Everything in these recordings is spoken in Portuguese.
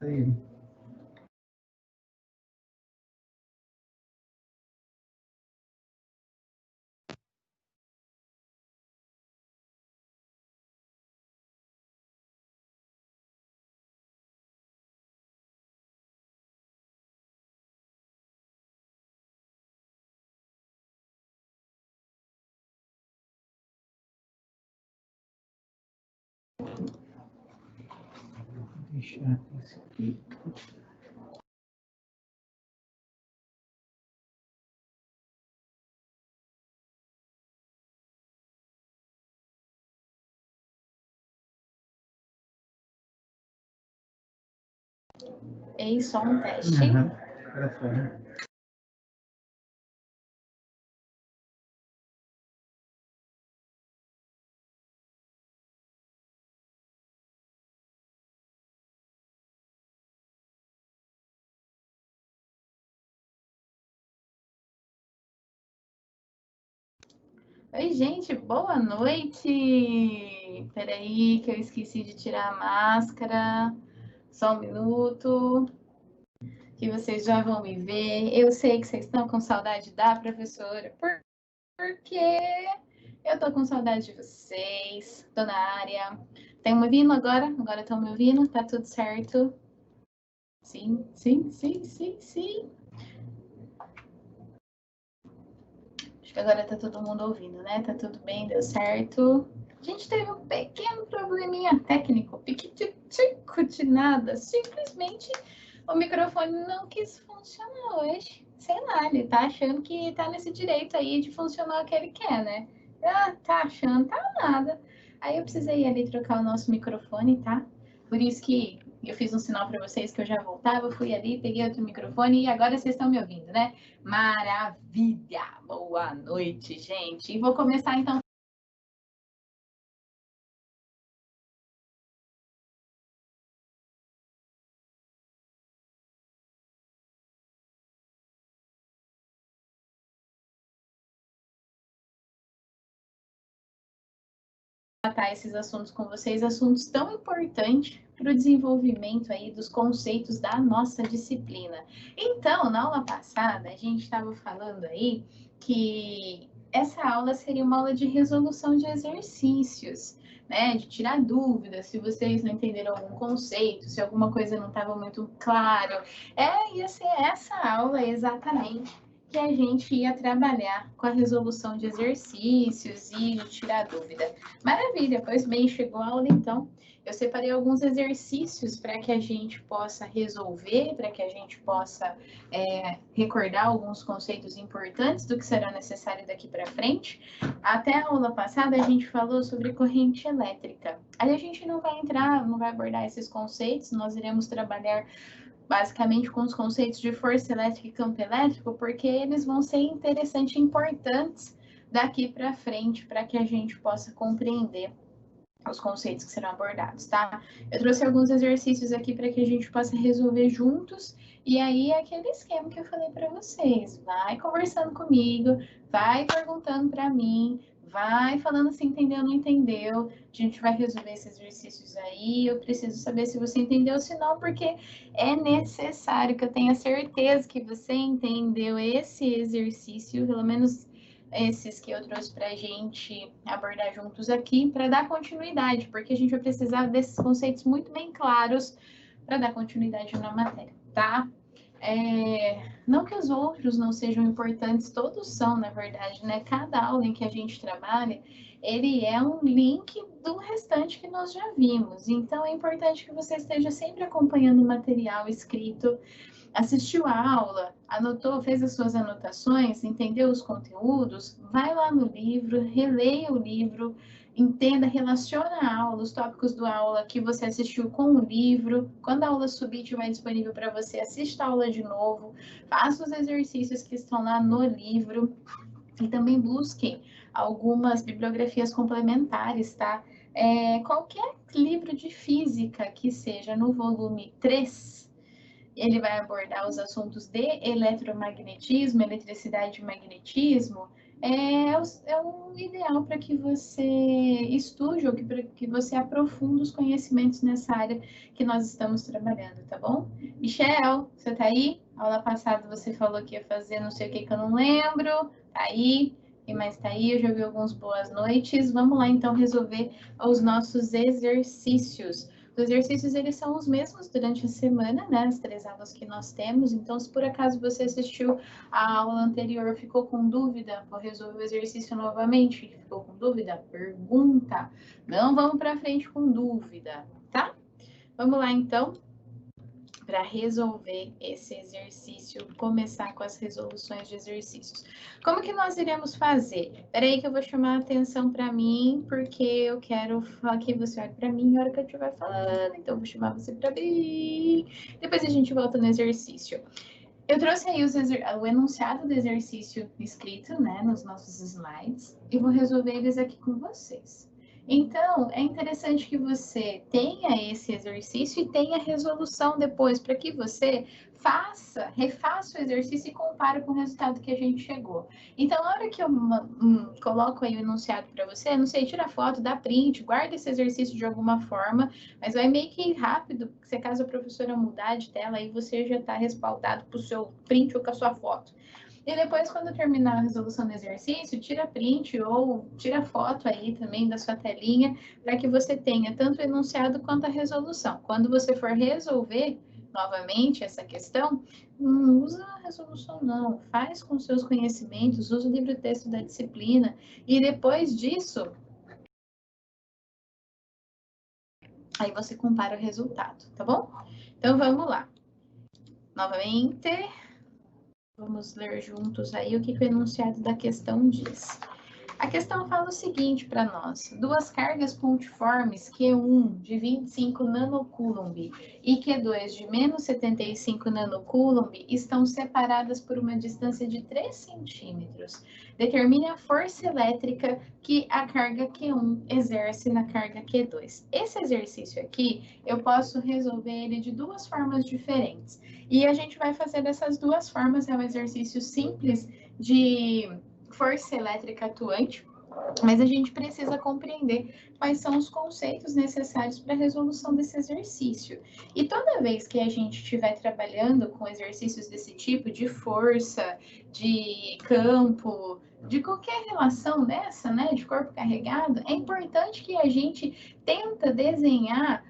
Aperta ele. Deixar esse aqui. Ei, só um teste. Agora foi. Oi, gente, boa noite. Peraí, que eu esqueci de tirar a máscara. Só um minuto, que vocês já vão me ver. Eu sei que vocês estão com saudade da professora, porque eu tô com saudade de vocês. Tô na área. Estão me ouvindo agora? Agora estão me ouvindo? Tá tudo certo? Sim, sim, sim, sim, sim. Acho que agora tá todo mundo ouvindo, né? Tá tudo bem, deu certo. A gente teve um pequeno probleminha técnico, piquitico de nada. Simplesmente o microfone não quis funcionar hoje. Sei lá, ele tá achando que tá nesse direito aí de funcionar o que ele quer, né? Ah, tá achando, tá nada. Aí eu precisei ir ali trocar o nosso microfone, tá? Por isso que eu fiz um sinal para vocês que eu já voltava, fui ali, peguei outro microfone e agora vocês estão me ouvindo, né? Maravilha! Boa noite, gente. E vou começar então. Tratar esses assuntos com vocês, assuntos tão importantes para o desenvolvimento aí dos conceitos da nossa disciplina. Então, na aula passada, a gente estava falando aí que essa aula seria uma aula de resolução de exercícios, né? De tirar dúvidas, se vocês não entenderam algum conceito, se alguma coisa não estava muito claro. Ia ser essa aula exatamente que a gente ia trabalhar com a resolução de exercícios e de tirar dúvida. Maravilha, pois bem, chegou a aula então. Eu separei alguns exercícios para que a gente possa resolver, para que a gente possa recordar alguns conceitos importantes do que será necessário daqui para frente. Até a aula passada a gente falou sobre corrente elétrica. Aí a gente não vai entrar, não vai abordar esses conceitos, nós iremos trabalhar basicamente com os conceitos de força elétrica e campo elétrico, porque eles vão ser interessantes e importantes daqui para frente para que a gente possa compreender os conceitos que serão abordados, tá? Eu trouxe alguns exercícios aqui para que a gente possa resolver juntos. E aí é aquele esquema que eu falei para vocês. Vai conversando comigo, vai perguntando para mim, vai falando se entendeu ou não entendeu. A gente vai resolver esses exercícios aí. Eu preciso saber se você entendeu, se não, porque é necessário que eu tenha certeza que você entendeu esse exercício, pelo menos esses que eu trouxe para a gente abordar juntos aqui, para dar continuidade, porque a gente vai precisar desses conceitos muito bem claros para dar continuidade na matéria, tá? Não que os outros não sejam importantes, todos são, na verdade, né? Cada aula em que a gente trabalha, ele é um link do restante que nós já vimos. Então, é importante que você esteja sempre acompanhando o material escrito, assistiu a aula, anotou, fez as suas anotações, entendeu os conteúdos, vai lá no livro, releia o livro, entenda, relaciona a aula, os tópicos da aula que você assistiu com o livro. Quando a aula subir, estiver disponível para você, assista a aula de novo, faça os exercícios que estão lá no livro e também busquem algumas bibliografias complementares, tá? Qualquer livro de física que seja no volume 3, ele vai abordar os assuntos de eletromagnetismo, eletricidade e magnetismo. é o ideal para que você estude ou para que você aprofunde os conhecimentos nessa área que nós estamos trabalhando, tá bom? Michel, você tá aí? Aula passada você falou que ia fazer não sei o que eu não lembro. Tá aí? Quem mais tá aí? Eu já vi alguns boas noites. Vamos lá, então, resolver os nossos exercícios. Os exercícios, eles são os mesmos durante a semana, né? As 3 aulas que nós temos. Então, se por acaso você assistiu a aula anterior, ficou com dúvida, vou resolver o exercício novamente. Ficou com dúvida? Pergunta. Não vamos para frente com dúvida, tá? Vamos lá, então, para resolver esse exercício, começar com as resoluções de exercícios. Como que nós iremos fazer? Espera aí que eu vou chamar a atenção para mim, porque eu quero que você olhe para mim na hora que eu estiver falando, então eu vou chamar você para mim. Depois a gente volta no exercício. Eu trouxe aí o enunciado do exercício escrito, né, nos nossos slides, e vou resolver eles aqui com vocês. Então, é interessante que você tenha esse exercício e tenha resolução depois, para que você refaça o exercício e compare com o resultado que a gente chegou. Então, na hora que eu coloco aí o enunciado para você, não sei, tira foto, dá print, guarda esse exercício de alguma forma, mas vai meio que rápido, se caso a professora mudar de tela, aí você já está respaldado para o seu print ou com a sua foto. E depois, quando terminar a resolução do exercício, tira print ou tira foto aí também da sua telinha, para que você tenha tanto o enunciado quanto a resolução. Quando você for resolver novamente essa questão, não usa a resolução não, faz com seus conhecimentos, usa o livro-texto da disciplina, e depois disso, aí você compara o resultado, tá bom? Então, vamos lá. Novamente, vamos ler juntos aí o que o enunciado da questão diz. A questão fala o seguinte para nós: duas cargas pontiformes Q1 de 25 nanocoulomb e Q2 de menos 75 nanocoulomb estão separadas por uma distância de 3 centímetros. Determine a força elétrica que a carga Q1 exerce na carga Q2. Esse exercício aqui, eu posso resolver ele de duas formas diferentes. E a gente vai fazer dessas duas formas, é um exercício simples de força elétrica atuante, mas a gente precisa compreender quais são os conceitos necessários para a resolução desse exercício. E toda vez que a gente estiver trabalhando com exercícios desse tipo, de força, de campo, de qualquer relação dessa, né, de corpo carregado, é importante que a gente tenta desenhar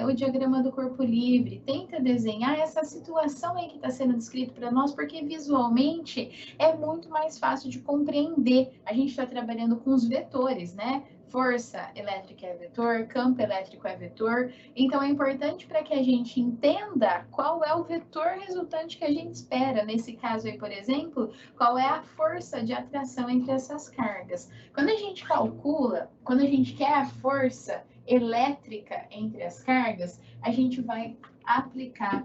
o diagrama do corpo livre, tenta desenhar essa situação aí que está sendo descrito para nós, porque visualmente é muito mais fácil de compreender. A gente está trabalhando com os vetores, né? Força elétrica é vetor, campo elétrico é vetor. Então, é importante para que a gente entenda qual é o vetor resultante que a gente espera. Nesse caso aí, por exemplo, qual é a força de atração entre essas cargas. Quando a gente calcula, quando a gente quer a força elétrica entre as cargas, a gente vai aplicar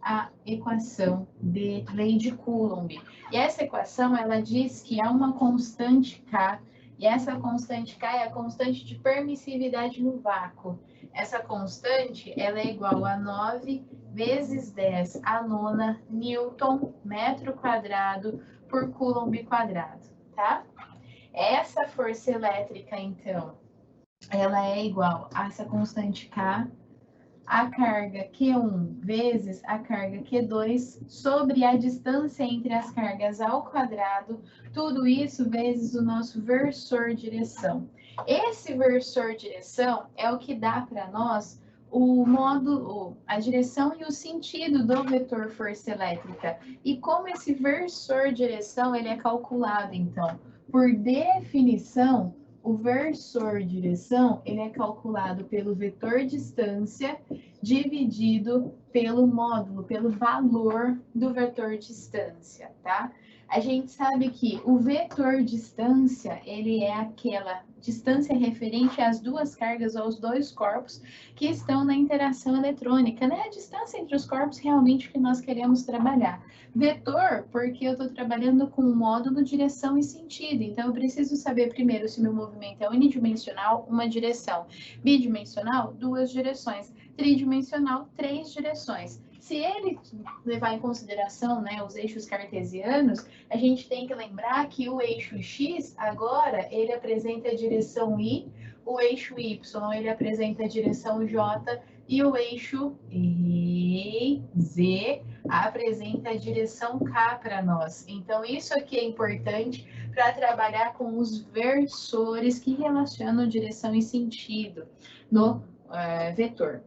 a equação de lei de Coulomb. E essa equação, ela diz que há uma constante K, e essa constante K é a constante de permissividade no vácuo. Essa constante, ela é igual a 9 vezes 10 a nona Newton metro quadrado por Coulomb quadrado, tá? Essa força elétrica, então, ela é igual a essa constante K, a carga Q1 vezes a carga Q2 sobre a distância entre as cargas ao quadrado, tudo isso vezes o nosso versor direção. Esse versor direção é o que dá para nós o módulo, a direção e o sentido do vetor força elétrica. E como esse versor direção ele é calculado, então, por definição, o versor direção, ele é calculado pelo vetor distância dividido pelo módulo, pelo valor do vetor distância, tá? A gente sabe que o vetor distância, ele é aquela distância referente às duas cargas ou aos dois corpos que estão na interação eletrônica, né? A distância entre os corpos realmente que nós queremos trabalhar. Vetor, porque eu estou trabalhando com módulo, direção e sentido. Então, eu preciso saber primeiro se meu movimento é unidimensional, uma direção. Bidimensional, duas direções. tridimensional, 3 direções. Se ele levar em consideração, né, os eixos cartesianos, a gente tem que lembrar que o eixo X, agora, ele apresenta a direção Y, o eixo Y, ele apresenta a direção J, e o eixo Z apresenta a direção K para nós. Então, isso aqui é importante para trabalhar com os versores que relacionam direção e sentido no vetor.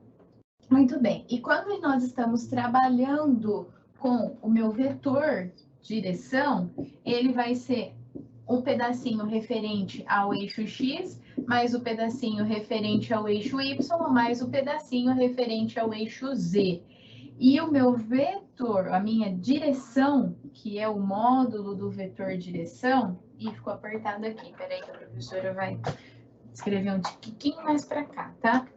Muito bem. E quando nós estamos trabalhando com o meu vetor direção, ele vai ser um pedacinho referente ao eixo X, mais o pedacinho referente ao eixo Y, mais o pedacinho referente ao eixo Z. E o meu vetor, a minha direção, que é o módulo do vetor direção, e ficou apertado aqui, peraí que a professora vai escrever um tiquinho mais para cá, tá?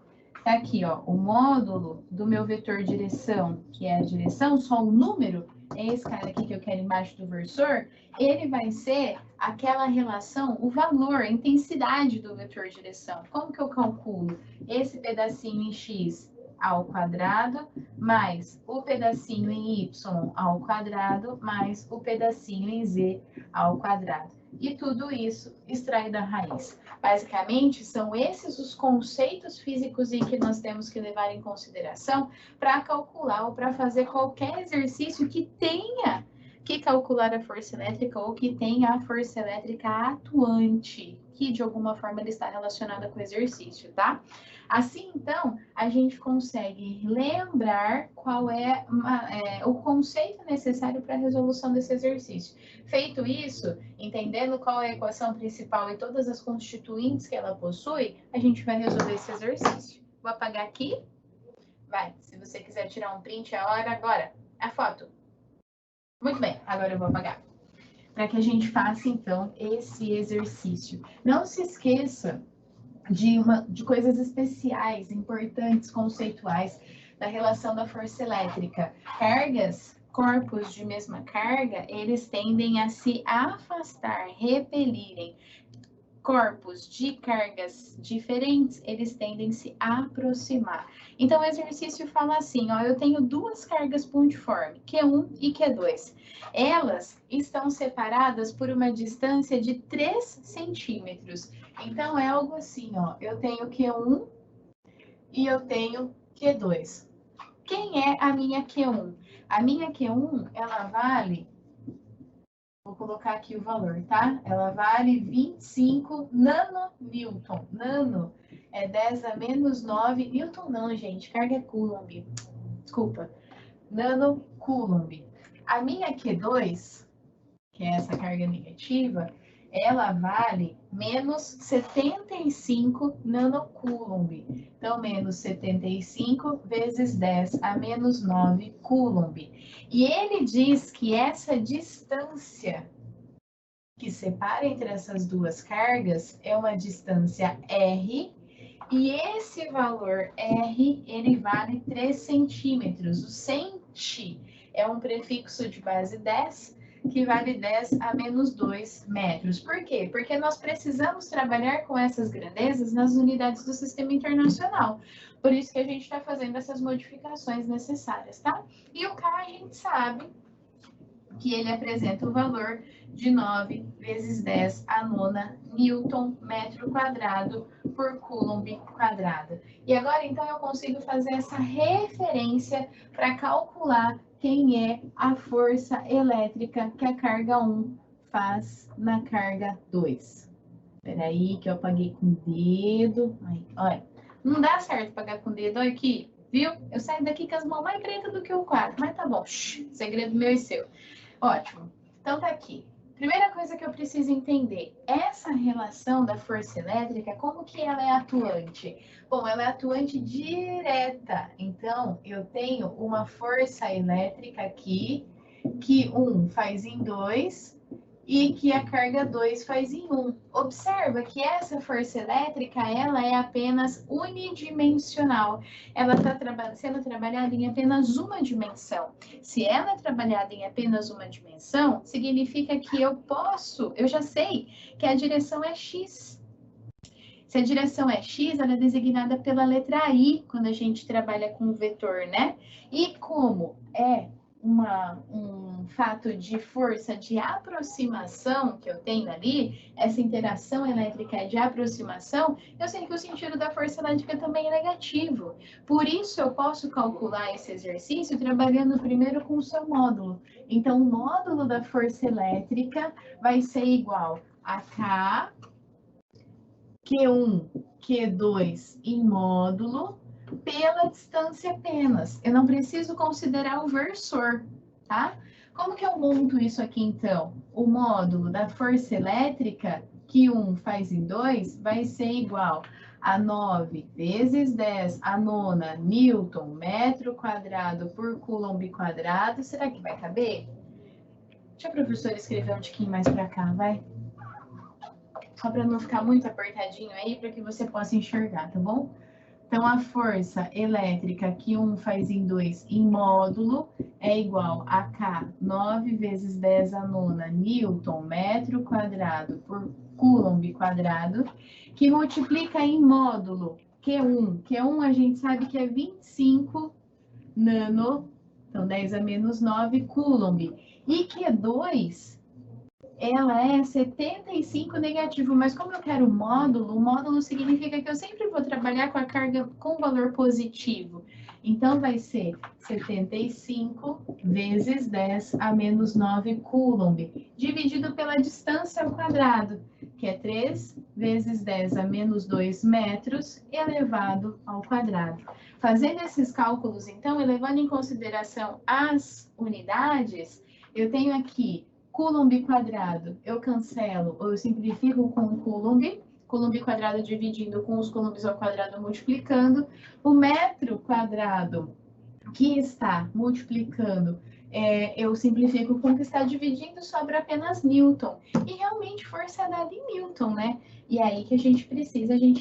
Tá aqui, ó, o módulo do meu vetor direção, que é a direção, só o número, é esse cara aqui que eu quero embaixo do versor, ele vai ser aquela relação, o valor, a intensidade do vetor direção. Como que eu calculo? Esse pedacinho em x ao quadrado, mais o pedacinho em y ao quadrado, mais o pedacinho em z ao quadrado. E tudo isso extraído da raiz. Basicamente, são esses os conceitos físicos em que nós temos que levar em consideração para calcular ou para fazer qualquer exercício que tenha que calcular a força elétrica ou que tenha a força elétrica atuante, que de alguma forma ele está relacionada com o exercício, tá? Assim, então, a gente consegue lembrar qual é o conceito necessário para a resolução desse exercício. Feito isso, entendendo qual é a equação principal e todas as constituintes que ela possui, a gente vai resolver esse exercício. Vou apagar aqui. Vai, se você quiser tirar um print, é a hora agora. A foto. Muito bem, agora eu vou apagar. Para que a gente faça, então, esse exercício. Não se esqueça de coisas especiais, importantes, conceituais, da relação da força elétrica. Cargas, corpos de mesma carga, eles tendem a se afastar, repelirem. Corpos de cargas diferentes, eles tendem a se aproximar. Então, o exercício fala assim, ó, eu tenho duas cargas pontiformes, Q1 e Q2. Elas estão separadas por uma distância de 3 centímetros. Então, é algo assim, ó, eu tenho Q1 e eu tenho Q2. Quem é a minha Q1? A minha Q1, ela vale... Vou colocar aqui o valor, tá? Ela vale 25 nanonewton. Nano é 10 a menos 9. Newton não, gente. Carga é coulomb. Desculpa. Nanocoulomb. A minha Q2, que é essa carga negativa, ela vale menos 75 nanocoulomb. Então, menos 75 vezes 10 a menos 9 coulomb. E ele diz que essa distância que separa entre essas duas cargas é uma distância R, e esse valor R, ele vale 3 centímetros. O centi é um prefixo de base 10, que vale 10 a menos 2 metros. Por quê? Porque nós precisamos trabalhar com essas grandezas nas unidades do sistema internacional. Por isso que a gente está fazendo essas modificações necessárias, tá? E o K a gente sabe que ele apresenta o valor de 9 vezes 10 a nona newton metro quadrado por coulomb quadrado. E agora, então, eu consigo fazer essa referência para calcular quem é a força elétrica que a carga 1 faz na carga 2. Espera aí que eu apaguei com o dedo. Aí, olha, não dá certo apagar com o dedo. Olha aqui, viu? Eu saio daqui com as mãos mais pretas do que o quadro, mas tá bom. Shhh, segredo meu e seu. Ótimo. Então tá aqui. Primeira coisa que eu preciso entender, essa relação da força elétrica, como que ela é atuante? Bom, ela é atuante direta. Então, eu tenho uma força elétrica aqui, que 1 faz em 2 e que a carga 2 faz em 1. Observa que essa força elétrica, ela é apenas unidimensional. Ela está sendo trabalhada em apenas uma dimensão. Se ela é trabalhada em apenas uma dimensão, significa que eu já sei que a direção é x. Se a direção é x, ela é designada pela letra i, quando a gente trabalha com o vetor, né? E como é um fato de força de aproximação que eu tenho ali, essa interação elétrica é de aproximação, eu sei que o sentido da força elétrica também é negativo. Por isso, eu posso calcular esse exercício trabalhando primeiro com o seu módulo. Então, o módulo da força elétrica vai ser igual a K, Q1, Q2 em módulo, pela distância apenas. Eu não preciso considerar o versor, tá? Como que eu monto isso aqui, então? O módulo da força elétrica, que 1 faz em 2, vai ser igual a 9 vezes 10 a nona Newton metro quadrado por Coulomb quadrado. Será que vai caber? Deixa a professora escrever um tiquinho mais para cá, vai? Só para não ficar muito apertadinho aí, para que você possa enxergar, tá bom? Então, a força elétrica que 1 faz em 2 em módulo é igual a K, 9 vezes 10 a nona Newton metro quadrado por Coulomb quadrado, que multiplica em módulo Q1. Q1 a gente sabe que é 25 nano, então 10 a menos 9 Coulomb. E Q2, ela é 75 negativo, mas como eu quero módulo, o módulo significa que eu sempre vou trabalhar com a carga com valor positivo. Então, vai ser 75 vezes 10 a menos 9 Coulomb, dividido pela distância ao quadrado, que é 3 vezes 10 a menos 2 metros elevado ao quadrado. Fazendo esses cálculos, então, e levando em consideração as unidades, eu tenho aqui Coulomb quadrado, eu cancelo, ou eu simplifico com o Coulomb quadrado dividindo com os coulombs ao quadrado multiplicando, o metro quadrado que está multiplicando, eu simplifico com o que está dividindo, sobra apenas Newton. E realmente força é dada em Newton, né? E aí que a gente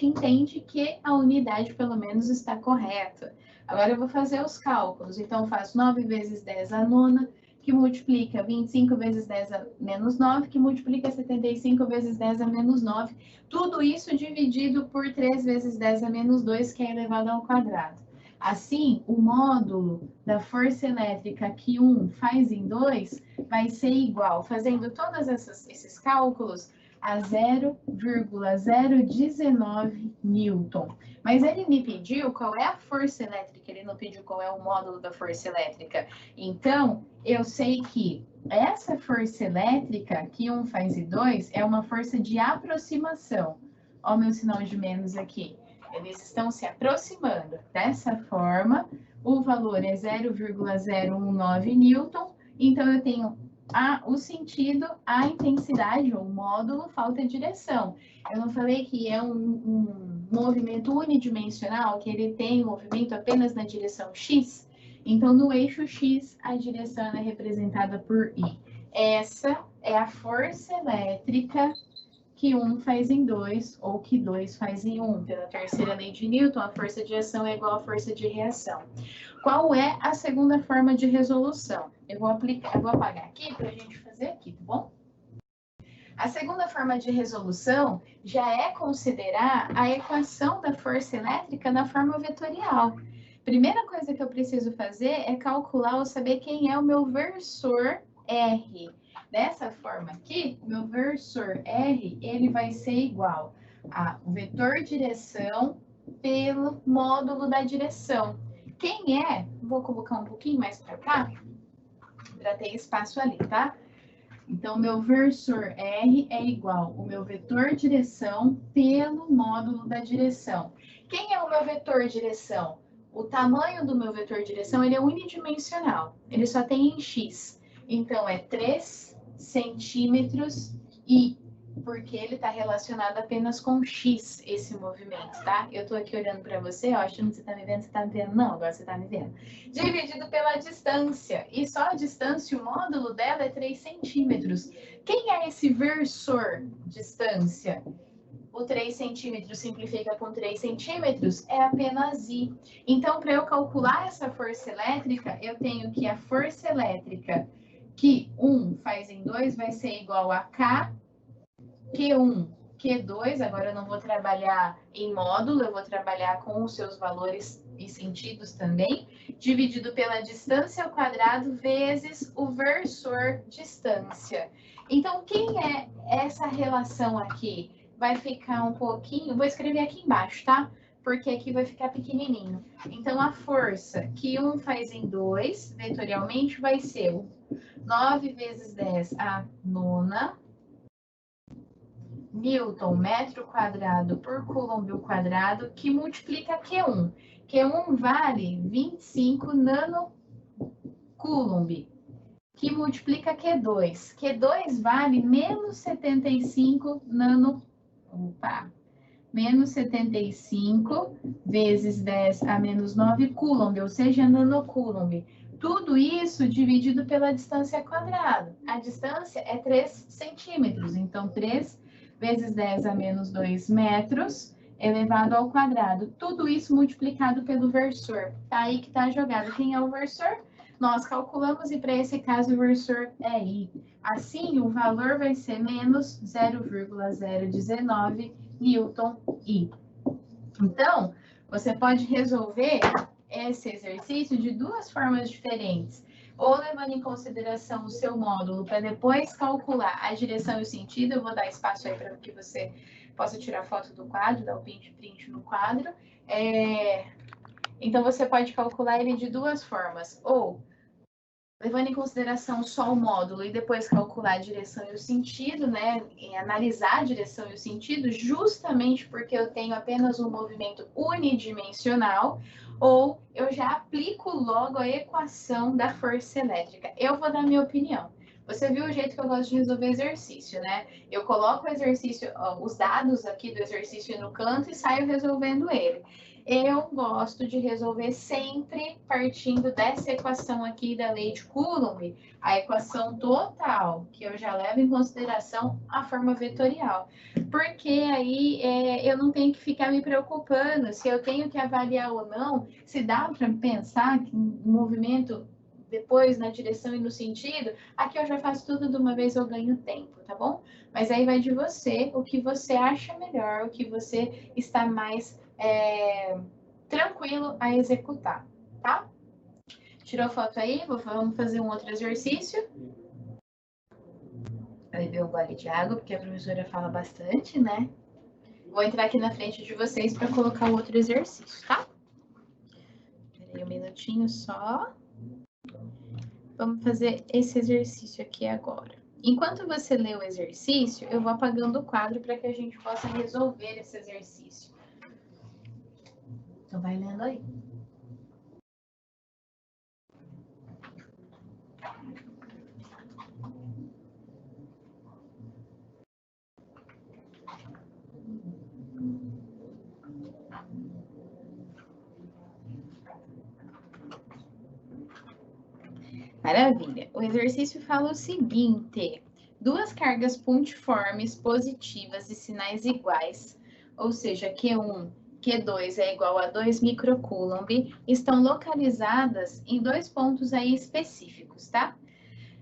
entende que a unidade pelo menos está correta. Agora eu vou fazer os cálculos, então eu faço 9 vezes 10 a nona, que multiplica 25 vezes 10 a menos 9, que multiplica 75 vezes 10 a menos 9. Tudo isso dividido por 3 vezes 10 a menos 2, que é elevado ao quadrado. Assim, o módulo da força elétrica que 1 faz em 2 vai ser igual, fazendo todos esses cálculos, a 0,019 Newton. Mas ele me pediu qual é a força elétrica, ele não pediu qual é o módulo da força elétrica. Então, eu sei que essa força elétrica, que 1 faz em 2, é uma força de aproximação. Olha o meu sinal de menos aqui. Eles estão se aproximando. Dessa forma, o valor é 0,019 Newton. Então, eu tenho o sentido, a intensidade, ou módulo, falta direção. Eu não falei que é um movimento unidimensional, que ele tem movimento apenas na direção X? Então, no eixo X, a direção é representada por I. Essa é a força elétrica que 1 faz em 2, ou que 2 faz em 1. Pela terceira lei de Newton, a força de ação é igual à força de reação. Qual é a segunda forma de resolução? Eu vou apagar aqui para a gente fazer aqui, tá bom? A segunda forma de resolução já é considerar a equação da força elétrica na forma vetorial. Primeira coisa que eu preciso fazer é calcular ou saber quem é o meu versor R. Dessa forma aqui, o meu versor R, ele vai ser igual ao vetor direção pelo módulo da direção. Quem é? Vou colocar um pouquinho mais para cá, para ter espaço ali, tá? Então, meu versor R é igual ao meu vetor direção pelo módulo da direção. Quem é o meu vetor direção? O tamanho do meu vetor direção, ele é unidimensional. Ele só tem em X. Então, é 3 centímetros e porque ele está relacionado apenas com X, esse movimento, tá? Eu estou aqui olhando para você, ó, achando que você está me vendo, você está me vendo? Não, agora você está me vendo. Dividido pela distância, e só a distância, o módulo dela é 3 centímetros. Quem é esse versor distância? O 3 centímetros simplifica com 3 centímetros, é apenas I. Então, para eu calcular essa força elétrica, eu tenho que a força elétrica que 1 faz em 2 vai ser igual a K, Q1, Q2, agora eu não vou trabalhar em módulo, eu vou trabalhar com os seus valores e sentidos também, dividido pela distância ao quadrado vezes o versor distância. Então, quem é essa relação aqui? Vai ficar um pouquinho, vou escrever aqui embaixo, tá? Porque aqui vai ficar pequenininho. Então, a força que 1 faz em 2, vetorialmente, vai ser o 9 vezes 10 a nona, Newton, metro quadrado por coulomb ao quadrado, que multiplica Q1. Q1 vale 25 nanocoulomb, que multiplica Q2. Q2 vale menos 75 menos 75 vezes 10 a menos 9 coulomb, ou seja, nanocoulomb. Tudo isso dividido pela distância quadrada. A distância é 3 centímetros, então 3 vezes 10 a menos 2 metros elevado ao quadrado. Tudo isso multiplicado pelo versor. Tá aí que tá a jogada. Quem é o versor? Nós calculamos e para esse caso o versor é I. Assim, o valor vai ser menos 0,019 Newton I. Então, você pode resolver esse exercício de duas formas diferentes. Ou levando em consideração o seu módulo para depois calcular a direção e o sentido. Eu vou dar espaço aí para que você possa tirar foto do quadro, dar o print no quadro. Então, você pode calcular ele de duas formas. Ou levando em consideração só o módulo e depois calcular a direção e o sentido, né? E analisar a direção e o sentido, justamente porque eu tenho apenas um movimento unidimensional, ou eu já aplico logo a equação da força elétrica. Eu vou dar minha opinião. Você viu o jeito que eu gosto de resolver exercício, né? Eu coloco o exercício, os dados aqui do exercício no canto e saio resolvendo ele. Eu gosto de resolver sempre partindo dessa equação aqui da lei de Coulomb, a equação total, que eu já levo em consideração a forma vetorial. Porque aí eu não tenho que ficar me preocupando se eu tenho que avaliar ou não, se dá para pensar que um movimento depois na direção e no sentido, aqui eu já faço tudo de uma vez, eu ganho tempo, tá bom? Mas aí vai de você, o que você acha melhor, o que você está mais tranquilo a executar, tá? Tirou foto aí? Vamos fazer um outro exercício. Vai beber um gole de água, porque a professora fala bastante, né? Vou entrar aqui na frente de vocês para colocar o outro exercício, tá? Esperei um minutinho só. Vamos fazer esse exercício aqui agora. Enquanto você lê o exercício, eu vou apagando o quadro para que a gente possa resolver esse exercício. Então, vai lendo aí. Maravilha. O exercício fala o seguinte: duas cargas pontiformes positivas e sinais iguais, ou seja, Q1, Q2 é igual a 2 microcoulomb, estão localizadas em dois pontos aí específicos, tá?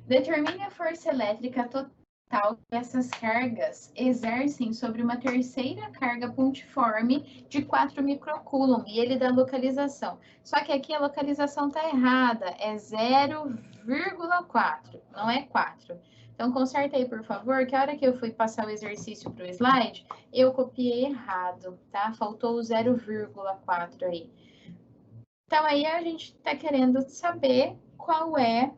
Determine a força elétrica total que essas cargas exercem sobre uma terceira carga pontiforme de 4 microcoulomb, e ele dá localização. Só que aqui a localização está errada, é 0,4, não é 4. Então, conserta aí, por favor, que a hora que eu fui passar o exercício para o slide, eu copiei errado, tá? Faltou o 0,4 aí. Então, aí a gente está querendo saber qual é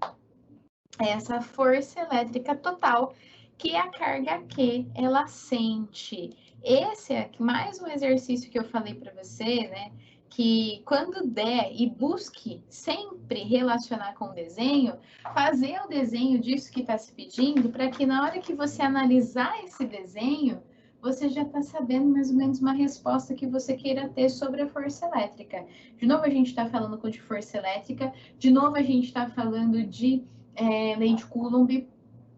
essa força elétrica total que a carga Q ela sente. Esse é mais um exercício que eu falei para você, né? Que quando der e busque sempre relacionar com o desenho, fazer o desenho disso que está se pedindo, para que na hora que você analisar esse desenho, você já está sabendo mais ou menos uma resposta que você queira ter sobre a força elétrica. De novo, a gente está falando de força elétrica, de novo, a gente está falando de lei de Coulomb.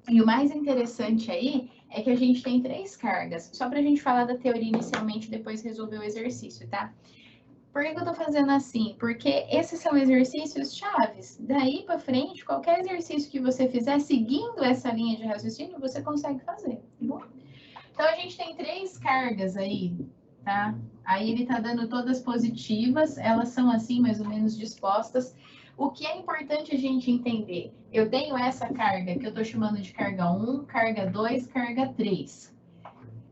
E o mais interessante aí é que a gente tem três cargas. Só para a gente falar da teoria inicialmente, depois resolver o exercício, tá? Por que eu estou fazendo assim? Porque esses são exercícios chaves. Daí para frente, qualquer exercício que você fizer seguindo essa linha de raciocínio, você consegue fazer, tá bom? Então, a gente tem 3 cargas aí, tá? Aí ele tá dando todas positivas, elas são assim, mais ou menos dispostas. O que é importante a gente entender? Eu tenho essa carga que eu tô chamando de carga 1, carga 2, carga 3.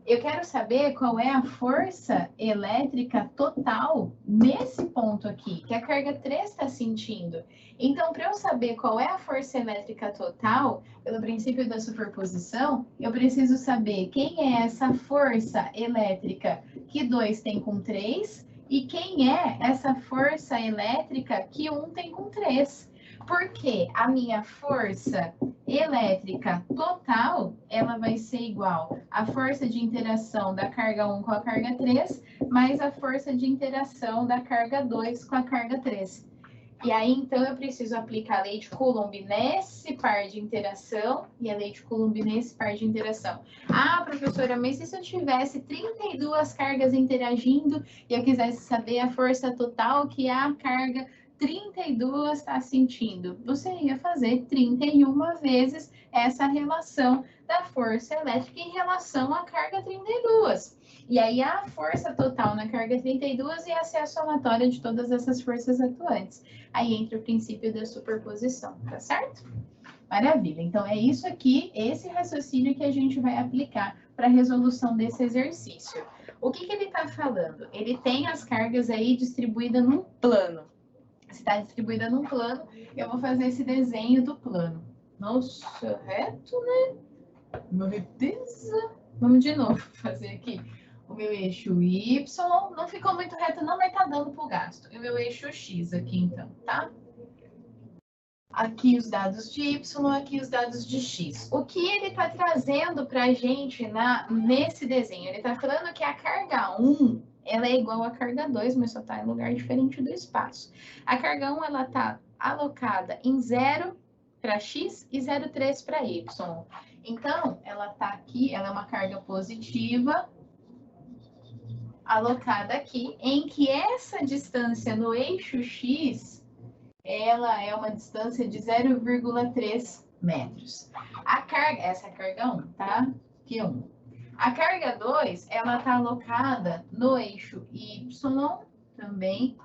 Eu quero saber qual é a força elétrica total nesse ponto aqui, que a carga 3 está sentindo. Então, para eu saber qual é a força elétrica total, pelo princípio da superposição, eu preciso saber quem é essa força elétrica que 2 tem com 3 e quem é essa força elétrica que 1 tem com 3. Porque a minha força elétrica total, ela vai ser igual à força de interação da carga 1 com a carga 3, mais a força de interação da carga 2 com a carga 3. E aí, então, eu preciso aplicar a lei de Coulomb nesse par de interação e a lei de Coulomb nesse par de interação. Ah, professora, mas e se eu tivesse 32 cargas interagindo e eu quisesse saber a força total que a carga 32 está sentindo? Você ia fazer 31 vezes essa relação da força elétrica em relação à carga 32. E aí a força total na carga 32 ia ser a somatória de todas essas forças atuantes. Aí entra o princípio da superposição, tá certo? Maravilha. Então é isso aqui, esse raciocínio que a gente vai aplicar para a resolução desse exercício. O que ele está falando? Ele tem as cargas aí distribuídas num plano. Se está distribuída num plano, eu vou fazer esse desenho do plano. Nossa, reto, né? Uma reteza. Vamos de novo fazer aqui o meu eixo Y. Não ficou muito reto não, mas tá dando pro gasto. E o meu eixo X aqui, então, tá? Aqui os dados de Y, aqui os dados de X. O que ele está trazendo para a gente nesse desenho? Ele está falando que a carga 1, ela é igual à carga 2, mas só está em lugar diferente do espaço. A carga 1, ela está alocada em 0 para X e 0,3 para Y. Então, ela está aqui, ela é uma carga positiva, alocada aqui, em que essa distância no eixo X, ela é uma distância de 0,3 metros. A carga, essa é a carga 1, tá? Aqui 1. A carga 2, ela está alocada no eixo Y também.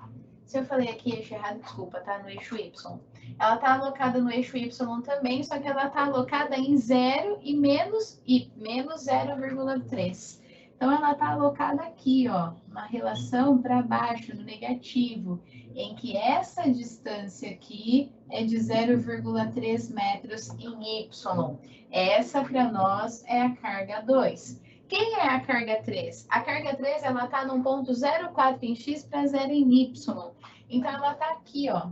Se eu falei aqui eixo errado, desculpa, tá? No eixo Y. Ela está alocada no eixo Y também, só que ela está alocada em 0 e menos 0,3. Então, ela está alocada aqui, ó, uma relação para baixo, no negativo, em que essa distância aqui é de 0,3 metros em Y. Essa, para nós, é a carga 2. Quem é a carga 3? A carga 3, ela está num ponto 0,4 em X para 0 em Y. Então, ela está aqui, ó,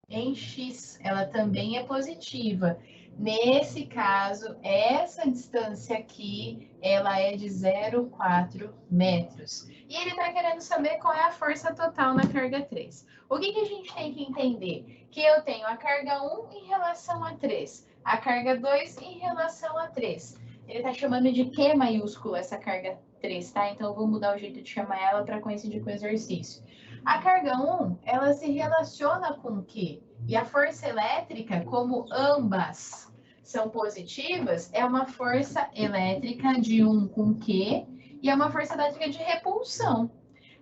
em X. Ela também é positiva. Nesse caso, essa distância aqui, ela é de 0,4 metros. E ele está querendo saber qual é a força total na carga 3. O que a gente tem que entender? Que eu tenho a carga 1 em relação a 3, a carga 2 em relação a 3. Ele está chamando de Q maiúsculo essa carga 3, tá? Então, eu vou mudar o jeito de chamar ela para coincidir com o exercício. A carga 1, ela se relaciona com o Q. E a força elétrica, como ambas são positivas, é uma força elétrica de 1 com Q e é uma força elétrica de repulsão.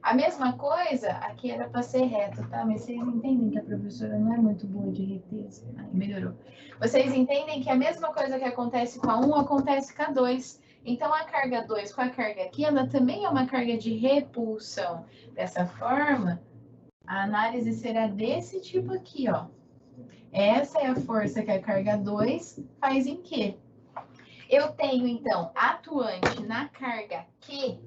A mesma coisa, aqui era para ser reto, tá? Mas vocês entendem que a professora não é muito boa de reteza. Aí, melhorou. Vocês entendem que a mesma coisa que acontece com a 1 acontece com a 2. Então, a carga 2 com a carga aqui, ela também é uma carga de repulsão. Dessa forma, a análise será desse tipo aqui, ó. Essa é a força que a carga 2 faz em Q. Eu tenho, então, atuante na carga Q,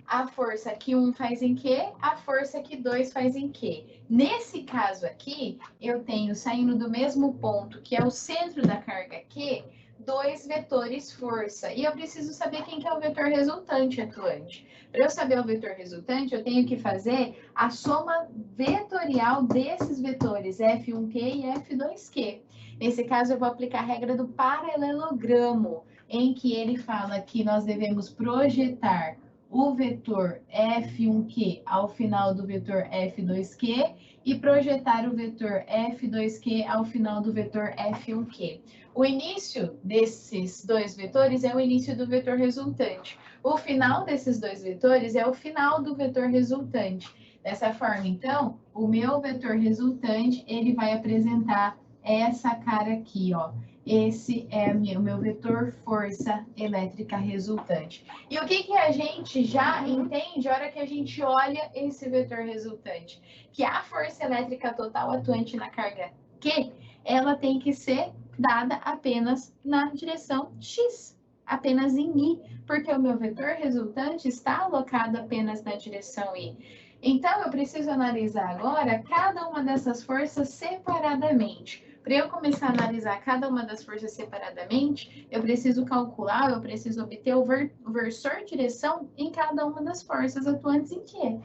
a força que 1 faz em Q, a força que 2 faz em Q. Nesse caso aqui, eu tenho, saindo do mesmo ponto, que é o centro da carga Q, 2 vetores força. E eu preciso saber quem que é o vetor resultante atuante. Para eu saber o vetor resultante, eu tenho que fazer a soma vetorial desses vetores, F1Q e F2Q. Nesse caso, eu vou aplicar a regra do paralelogramo, em que ele fala que nós devemos projetar o vetor F1Q ao final do vetor F2Q e projetar o vetor F2Q ao final do vetor F1Q. O início desses dois vetores é o início do vetor resultante. O final desses dois vetores é o final do vetor resultante. Dessa forma, então, o meu vetor resultante, ele vai apresentar essa cara aqui, ó. Esse é o meu vetor força elétrica resultante. E o que a gente já entende a hora que a gente olha esse vetor resultante? Que a força elétrica total atuante na carga Q, ela tem que ser dada apenas na direção X, apenas em I, porque o meu vetor resultante está alocado apenas na direção I. Então, eu preciso analisar agora cada uma dessas forças separadamente. Para eu começar a analisar cada uma das forças separadamente, eu preciso calcular, eu preciso obter o versor direção em cada uma das forças atuantes em Q.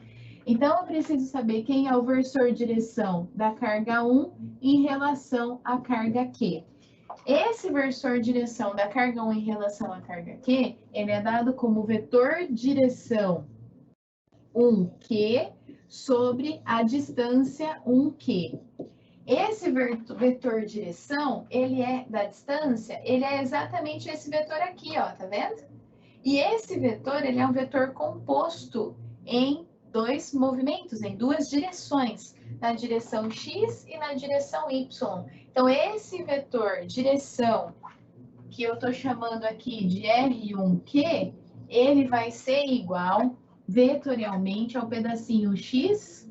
Então, eu preciso saber quem é o versor direção da carga 1 em relação à carga Q. Esse versor direção da carga 1 em relação à carga Q, ele é dado como vetor direção 1Q sobre a distância 1Q. Esse vetor direção, ele é da distância, ele é exatamente esse vetor aqui, ó, tá vendo? E esse vetor, ele é um vetor composto em dois movimentos, em duas direções, na direção X e na direção Y. Então, esse vetor direção, que eu tô chamando aqui de R1Q, ele vai ser igual vetorialmente ao pedacinho X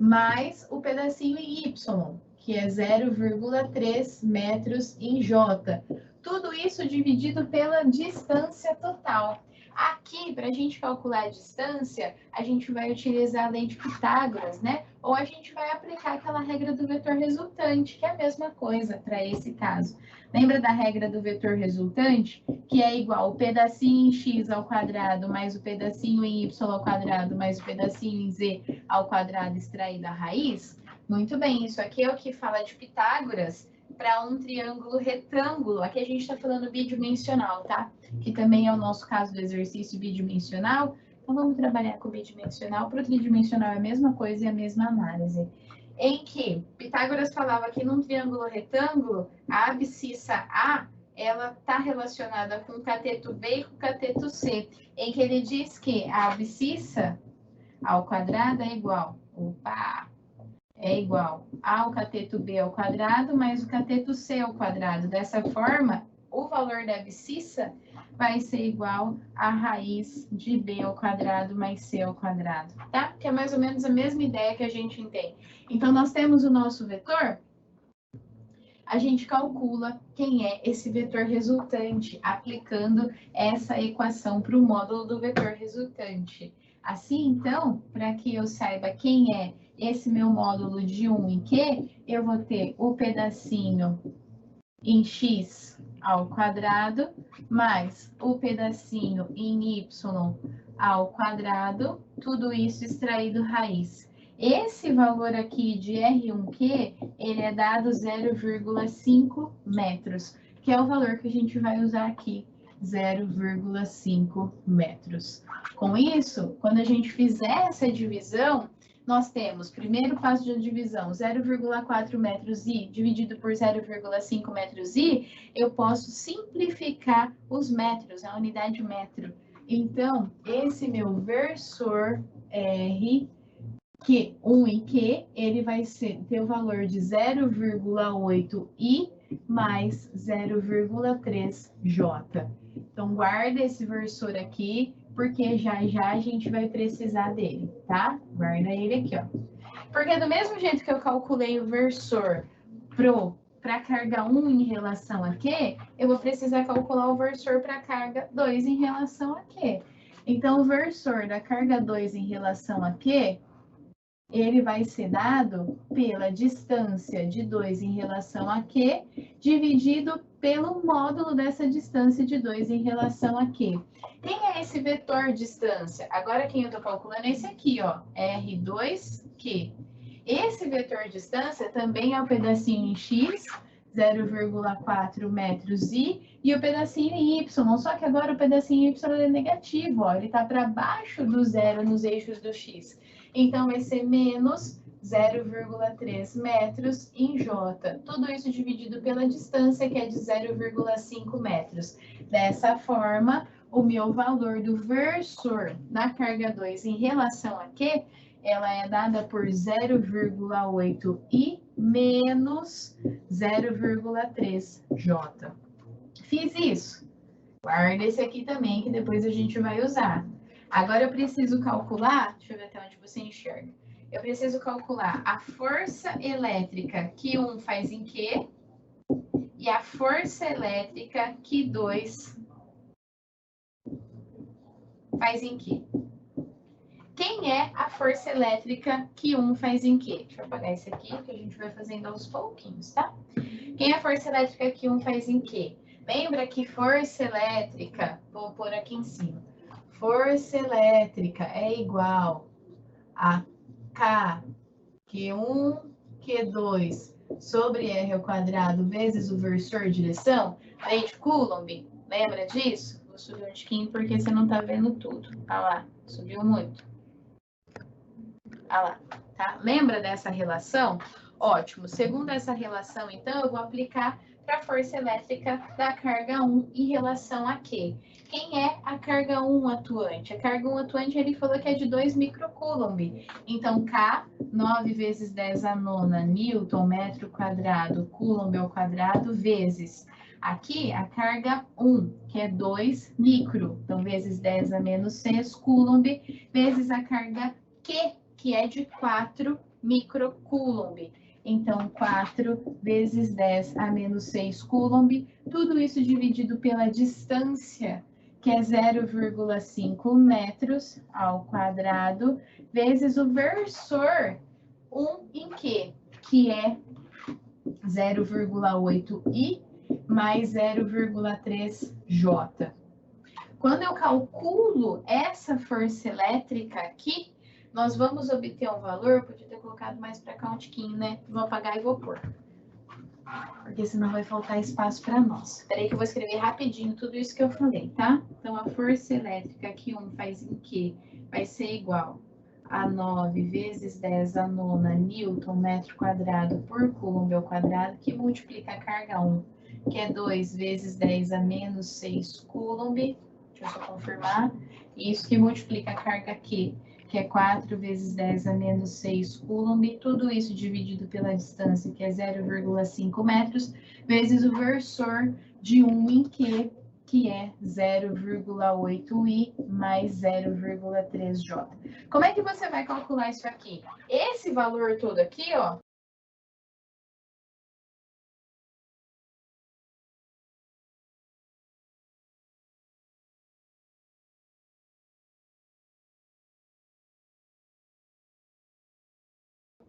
mais o pedacinho em Y, que é 0,3 metros em J. Tudo isso dividido pela distância total. Aqui, para a gente calcular a distância, a gente vai utilizar a lei de Pitágoras, né? Ou a gente vai aplicar aquela regra do vetor resultante, que é a mesma coisa para esse caso. Lembra da regra do vetor resultante? Que é igual o pedacinho em x ao quadrado mais o pedacinho em y ao quadrado mais o pedacinho em z ao quadrado extraído da raiz? Muito bem, isso aqui é o que fala de Pitágoras para um triângulo retângulo. Aqui a gente está falando bidimensional, tá? Que também é o nosso caso do exercício bidimensional. Então, vamos trabalhar com bidimensional. Para o tridimensional é a mesma coisa e a mesma análise. Em que Pitágoras falava que num triângulo retângulo, a abscissa A, ela está relacionada com o cateto B e com o cateto C. Em que ele diz que a abscissa ao quadrado é igual... é igual ao cateto B ao quadrado mais o cateto C ao quadrado. Dessa forma, o valor da abscissa vai ser igual à raiz de B ao quadrado mais C ao quadrado, tá? Que é mais ou menos a mesma ideia que a gente entende. Então, nós temos o nosso vetor, a gente calcula quem é esse vetor resultante, aplicando essa equação para o módulo do vetor resultante. Assim, então, para que eu saiba quem é esse meu módulo de 1 em Q, eu vou ter o pedacinho em x ao quadrado, mais o pedacinho em y ao quadrado, tudo isso extraído raiz. Esse valor aqui de R1Q, ele é dado 0,5 metros, que é o valor que a gente vai usar aqui, 0,5 metros. Com isso, quando a gente fizer essa divisão, nós temos, primeiro passo de divisão, 0,4 metros I dividido por 0,5 metros I, eu posso simplificar os metros, a unidade metro. Então, esse meu versor R, que 1 em Q, ele vai ter o valor de 0,8 I mais 0,3 J. Então, guarda esse versor aqui, porque já a gente vai precisar dele, tá? Guarda ele aqui, ó. Porque do mesmo jeito que eu calculei o versor para a carga 1 em relação a Q, eu vou precisar calcular o versor para a carga 2 em relação a Q. Então, o versor da carga 2 em relação a Q, ele vai ser dado pela distância de 2 em relação a Q, dividido pelo módulo dessa distância de 2 em relação a Q. Quem é esse vetor distância? Agora, quem eu estou calculando é esse aqui, ó, R2Q. Esse vetor distância também é o pedacinho em x, 0,4 metros I, e o pedacinho em y, só que agora o pedacinho em y é negativo, ó, ele está para baixo do zero nos eixos do x. Então, vai ser menos 0,3 metros em J. Tudo isso dividido pela distância, que é de 0,5 metros. Dessa forma, o meu valor do versor da carga 2 em relação a Q, ela é dada por 0,8 I menos 0,3 J. Fiz isso. Guarda esse aqui também, que depois a gente vai usar. Agora eu preciso calcular, deixa eu ver até onde você enxerga. Eu preciso calcular a força elétrica que 1 faz em Q e a força elétrica que 2 faz em Q. Quem é a força elétrica que 1 faz em Q? Deixa eu apagar esse aqui, que a gente vai fazendo aos pouquinhos, tá? Quem é a força elétrica que 1 faz em Q? Lembra que força elétrica, vou pôr aqui em cima, força elétrica é igual a K, Q1, Q2 sobre R ao quadrado vezes o versor direção, lei de Coulomb, lembra disso? Vou subir um tiquinho porque você não tá vendo tudo. Olha lá, subiu muito. Olha lá, tá? Lembra dessa relação? Ótimo. Segundo essa relação, então, eu vou aplicar para a força elétrica da carga 1 em relação a Q. Quem é a carga 1 atuante? A carga 1 atuante, ele falou que é de 2 microcoulomb. Então, K, 9 vezes 10 a nona, Newton, metro quadrado, coulomb ao quadrado, vezes. Aqui, a carga 1, que é 2 micro. Então, vezes 10 a menos 6 coulomb, vezes a carga Q, que é de 4 microcoulomb. Então, 4 vezes 10 a menos 6 coulomb, tudo isso dividido pela distância, que é 0,5 metros ao quadrado, vezes o versor 1 em Q, que é 0,8 I mais 0,3 J. Quando eu calculo essa força elétrica aqui, nós vamos obter um valor, podia ter colocado mais para cá um tiquinho, né? Vou apagar e vou pôr. Porque senão vai faltar espaço para nós. Espera aí que eu vou escrever rapidinho tudo isso que eu falei, tá? Então, a força elétrica que 1 faz em Q vai ser igual a 9 vezes 10 a nona Newton metro quadrado por coulomb ao quadrado, que multiplica a carga 1, que é 2 vezes 10 a menos 6 coulomb. Deixa eu só confirmar. Isso que multiplica a carga Q, que é 4 vezes 10 a menos 6 coulomb, tudo isso dividido pela distância, que é 0,5 metros, vezes o versor de 1 em Q, que é 0,8 I mais 0,3 J. Como é que você vai calcular isso aqui? Esse valor todo aqui, ó,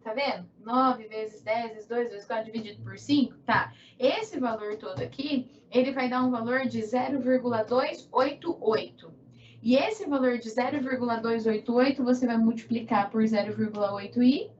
tá vendo? 9 vezes 10 vezes 2 vezes 4 dividido por 5, tá? Esse valor todo aqui, ele vai dar um valor de 0,288. E esse valor de 0,288 você vai multiplicar por 0,8i,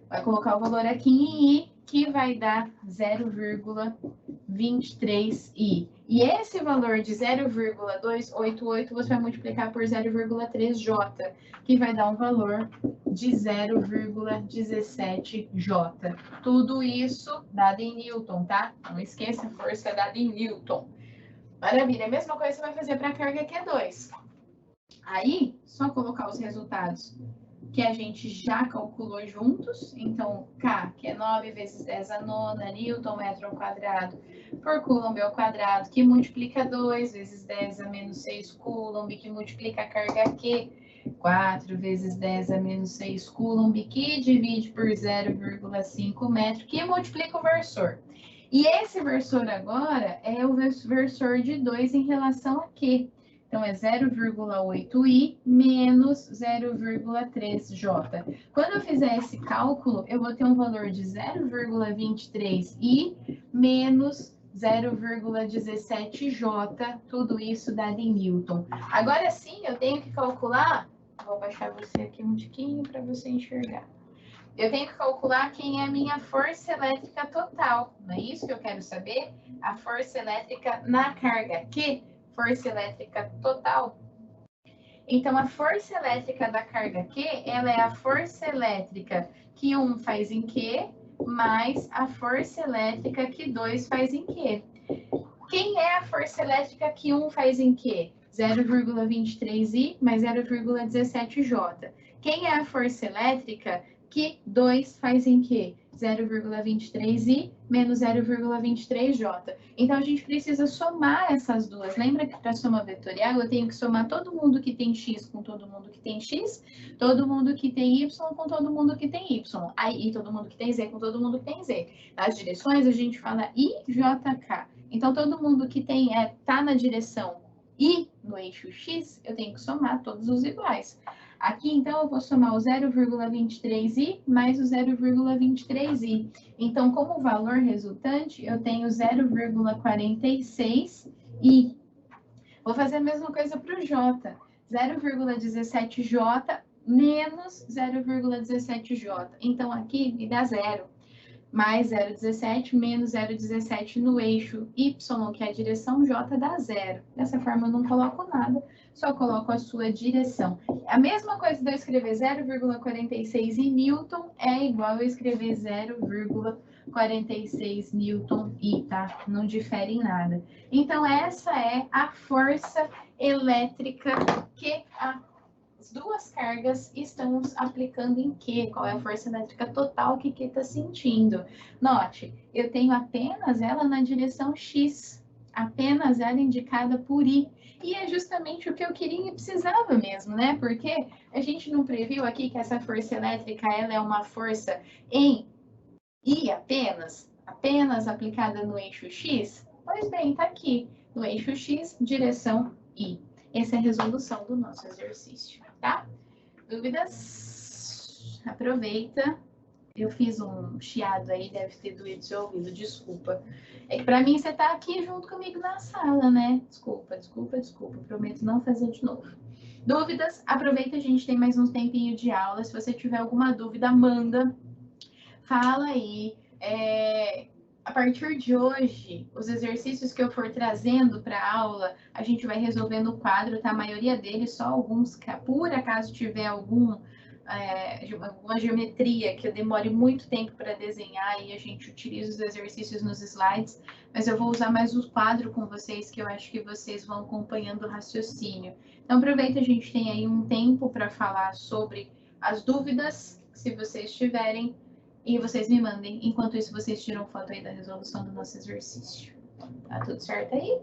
vai colocar o valor aqui em i, que vai dar 0,23i. E esse valor de 0,288 você vai multiplicar por 0,3j, que vai dar um valor de 0,17j. Tudo isso dado em Newton, tá? Não esqueça, força é dada em Newton. Maravilha. A mesma coisa você vai fazer para a carga Q2. Aí, só colocar os resultados que a gente já calculou juntos. Então, K, que é 9 vezes 10 a nona, Newton metro ao quadrado, por coulomb ao quadrado, que multiplica 2 vezes 10 a menos 6 coulomb, que multiplica a carga Q, 4 vezes 10 a menos 6 coulomb, que divide por 0,5 metro, que multiplica o versor. E esse versor agora é o versor de 2 em relação a Q. Então, é 0,8i menos 0,3j. Quando eu fizer esse cálculo, eu vou ter um valor de 0,23i menos 0,17j, tudo isso dado em Newton. Agora sim, eu tenho que calcular, vou baixar você aqui um tiquinho para você enxergar. Eu tenho que calcular quem é a minha força elétrica total, não é isso que eu quero saber? A força elétrica na carga Q, força elétrica total. Então, a força elétrica da carga Q, ela é a força elétrica que 1 faz em Q, mais a força elétrica que 2 faz em Q. Quem é a força elétrica que 1 faz em Q? 0,23I mais 0,17J. Quem é a força elétrica que 2 faz em Q? 0,23I menos 0,23J. Então, a gente precisa somar essas duas. Lembra que para soma vetorial eu tenho que somar todo mundo que tem X com todo mundo que tem X, todo mundo que tem Y com todo mundo que tem Y, aí todo mundo que tem Z com todo mundo que tem Z. Nas direções, a gente fala IJK. Então, todo mundo que tá na direção I no eixo X, eu tenho que somar todos os iguais. Aqui, então, eu vou somar o 0,23i mais o 0,23i. Então, como valor resultante, eu tenho 0,46i. Vou fazer a mesma coisa para o J. 0,17J menos 0,17J. Então, aqui me dá 0. Mais 0,17 menos 0,17 no eixo Y, que é a direção J, dá 0. Dessa forma, eu não coloco nada, só coloco a sua direção. A mesma coisa de eu escrever 0,46 em Newton é igual eu escrever 0,46 Newton I, tá? Não difere em nada. Então, essa é a força elétrica que as duas cargas estão aplicando em Q? Qual é a força elétrica total que Q está sentindo? Note, eu tenho apenas ela na direção X, apenas ela indicada por I. E é justamente o que eu queria e precisava mesmo, né? Porque a gente não previu aqui que essa força elétrica ela é uma força em I apenas aplicada no eixo X? Pois bem, está aqui, no eixo X, direção I. Essa é a resolução do nosso exercício, tá? Dúvidas? Aproveita. Eu fiz um chiado aí, deve ter doído seu ouvido, desculpa. É que para mim você tá aqui junto comigo na sala, né? Desculpa. Prometo não fazer de novo. Dúvidas? Aproveita, a gente tem mais um tempinho de aula. Se você tiver alguma dúvida, manda. Fala aí. A partir de hoje, os exercícios que eu for trazendo para a aula, a gente vai resolver no quadro, tá? A maioria deles, só alguns, que por acaso tiver alguma geometria que eu demore muito tempo para desenhar e a gente utiliza os exercícios nos slides, mas eu vou usar mais o quadro com vocês, que eu acho que vocês vão acompanhando o raciocínio. Então, aproveita, a gente tem aí um tempo para falar sobre as dúvidas, se vocês tiverem, e vocês me mandem. Enquanto isso, vocês tiram foto aí da resolução do nosso exercício. Tá tudo certo aí?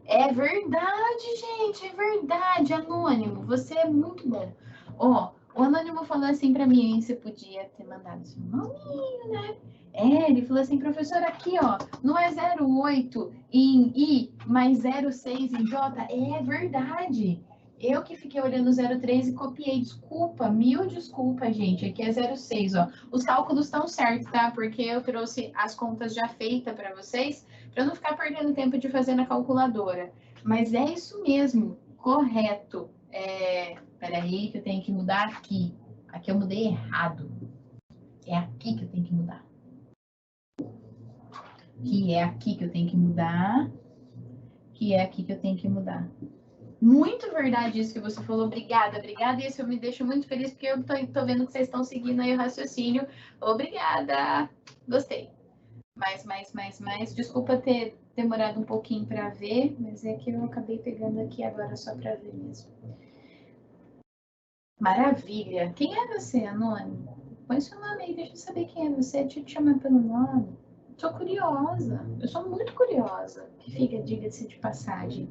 É verdade, gente, é verdade, Anônimo, você é muito bom. Ó, o Anônimo falou assim para mim, você podia ter mandado seu nominho, né? Ele falou assim, professor, aqui, ó, não é 0,8 em I, mais 0,6 em J? É verdade. Eu que fiquei olhando 0,3 e copiei, desculpa, mil desculpas, gente, aqui é 0,6, ó. Os cálculos estão certos, tá? Porque eu trouxe as contas já feitas para vocês, para não ficar perdendo tempo de fazer na calculadora. Mas é isso mesmo, correto. Peraí, que eu tenho que mudar aqui. Aqui eu mudei errado. É aqui que eu tenho que mudar. Que é aqui que eu tenho que mudar. Que é aqui que eu tenho que mudar. Muito verdade isso que você falou. Obrigada. Isso eu me deixo muito feliz, porque eu tô vendo que vocês estão seguindo aí o raciocínio. Obrigada. Gostei. Mais. Desculpa ter demorado um pouquinho para ver, mas é que eu acabei pegando aqui agora só para ver mesmo. Maravilha. Quem é você, Anônimo? Põe seu nome aí, deixa eu saber quem é você. Deixa eu te chamar pelo nome. Tô curiosa. Eu sou muito curiosa. Que fica, diga-se de passagem.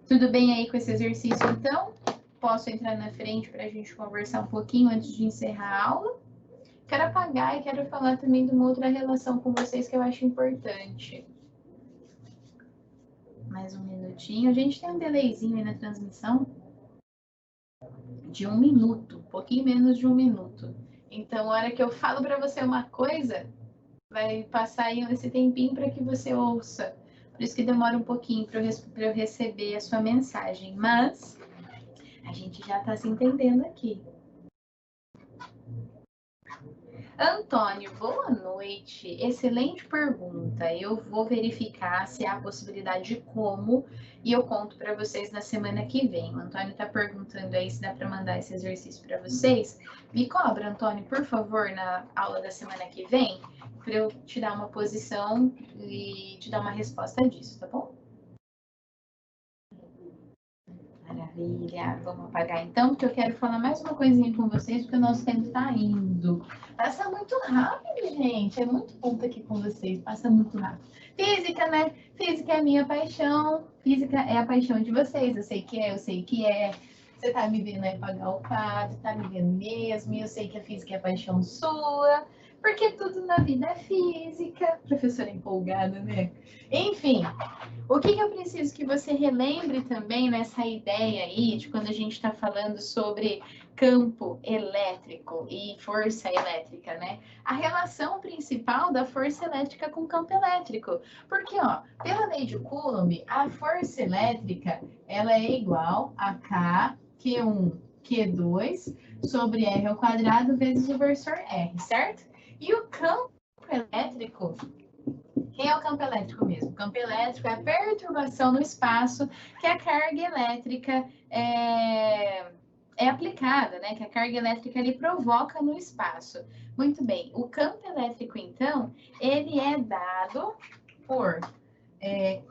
Tudo bem aí com esse exercício, então? Posso entrar na frente para a gente conversar um pouquinho antes de encerrar a aula? Quero apagar e quero falar também de uma outra relação com vocês que eu acho importante. Mais um minutinho. A gente tem um delayzinho aí na transmissão de 1 minuto, um pouquinho menos de 1 minuto. Então, a hora que eu falo para você uma coisa, vai passar aí esse tempinho para que você ouça. Por isso que demora um pouquinho para eu receber a sua mensagem. Mas a gente já está se entendendo aqui. Antônio, boa noite. Excelente pergunta. Eu vou verificar se há possibilidade de como e eu conto para vocês na semana que vem. O Antônio está perguntando aí se dá para mandar esse exercício para vocês. Me cobra, Antônio, por favor, na aula da semana que vem, para eu te dar uma posição e te dar uma resposta disso, tá bom? Maravilha. Vamos apagar então, porque eu quero falar mais uma coisinha com vocês, porque o nosso tempo está indo. Passa muito rápido, gente. É muito bom estar aqui com vocês. Passa muito rápido. Física, né? Física é a minha paixão. Física é a paixão de vocês. Eu sei que é, eu sei que é. Você tá me vendo aí pagar o quadro, tá me vendo mesmo. E eu sei que a física é a paixão sua. Porque tudo na vida é física. Professora empolgada, né? Enfim, o que eu preciso que você relembre também nessa ideia aí de quando a gente está falando sobre campo elétrico e força elétrica, né? A relação principal da força elétrica com o campo elétrico. Porque, ó, pela lei de Coulomb, a força elétrica, ela é igual a K, Q1, Q2, sobre R ao quadrado vezes o versor R, certo? E o campo elétrico, quem é o campo elétrico mesmo? O campo elétrico é a perturbação no espaço que a carga elétrica é aplicada, né? Que a carga elétrica ele provoca no espaço. Muito bem. O campo elétrico, então, ele é dado por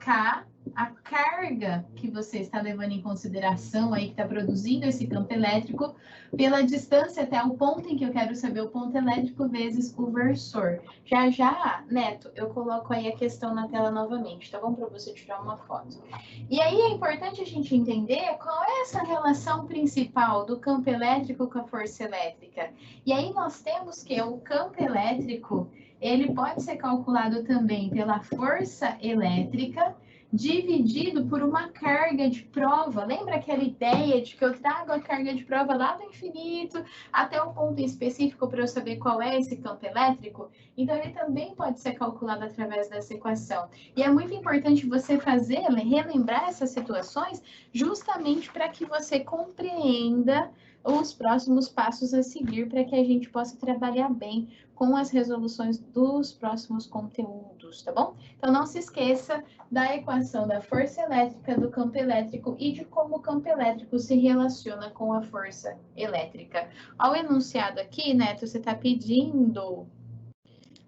K, a carga que você está levando em consideração aí, que está produzindo esse campo elétrico, pela distância até o ponto em que eu quero saber o ponto elétrico vezes o versor. Já, Neto, eu coloco aí a questão na tela novamente, tá bom? Para você tirar uma foto. E aí é importante a gente entender qual é essa relação principal do campo elétrico com a força elétrica. E aí nós temos que o campo elétrico ele pode ser calculado também pela força elétrica dividido por uma carga de prova. Lembra aquela ideia de que eu trago a carga de prova lá do infinito até um ponto específico para eu saber qual é esse campo elétrico? Então, ele também pode ser calculado através dessa equação. E é muito importante você relembrar essas situações justamente para que você compreenda os próximos passos a seguir para que a gente possa trabalhar bem com as resoluções dos próximos conteúdos, tá bom? Então, não se esqueça da equação da força elétrica, do campo elétrico e de como o campo elétrico se relaciona com a força elétrica. Ao enunciado aqui, Neto, você está pedindo...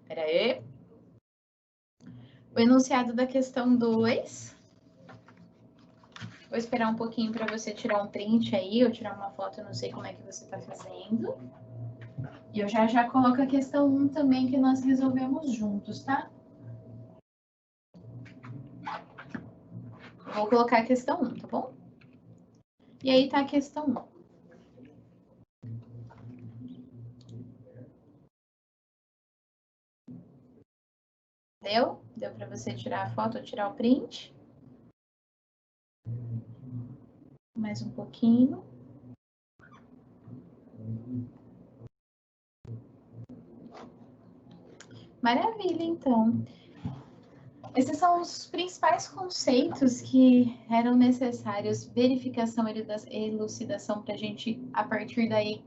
Espera aí. O enunciado da questão 2... Vou esperar um pouquinho para você tirar um print aí, ou tirar uma foto, eu não sei como é que você está fazendo. E eu já coloco a questão 1 também, que nós resolvemos juntos, tá? Vou colocar a questão 1, tá bom? E aí tá a questão 1. Deu? Deu para você tirar a foto ou tirar o print? Mais um pouquinho. Maravilha, então. Esses são os principais conceitos que eram necessários, verificação e elucidação para a gente, a partir daí,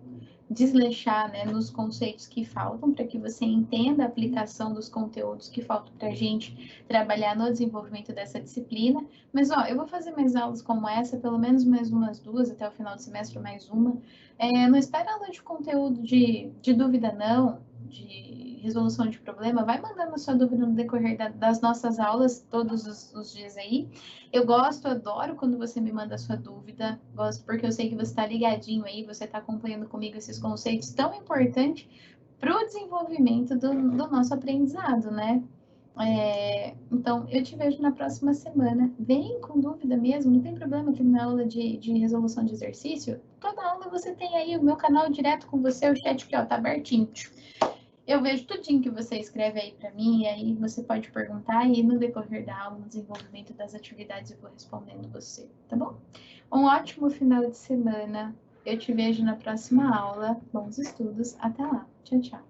desleixar, né, nos conceitos que faltam, para que você entenda a aplicação dos conteúdos que faltam para a gente trabalhar no desenvolvimento dessa disciplina. Mas, ó, eu vou fazer mais aulas como essa, pelo menos mais umas 2, até o final do semestre, mais uma. Não espera aula de conteúdo de dúvida, não, de resolução de problema, vai mandando a sua dúvida no decorrer das nossas aulas, todos os dias aí. Eu gosto, adoro quando você me manda a sua dúvida, gosto porque eu sei que você está ligadinho aí, você está acompanhando comigo esses conceitos tão importantes para o desenvolvimento do nosso aprendizado, né? Então, eu te vejo na próxima semana. Vem com dúvida mesmo, não tem problema aqui na aula de resolução de exercício. Toda aula você tem aí o meu canal direto com você, o chat aqui, ó, tá abertinho. Eu vejo tudinho que você escreve aí para mim, e aí você pode perguntar, e no decorrer da aula, no desenvolvimento das atividades, eu vou respondendo você, tá bom? Um ótimo final de semana. Eu te vejo na próxima aula. Bons estudos. Até lá. Tchau, tchau.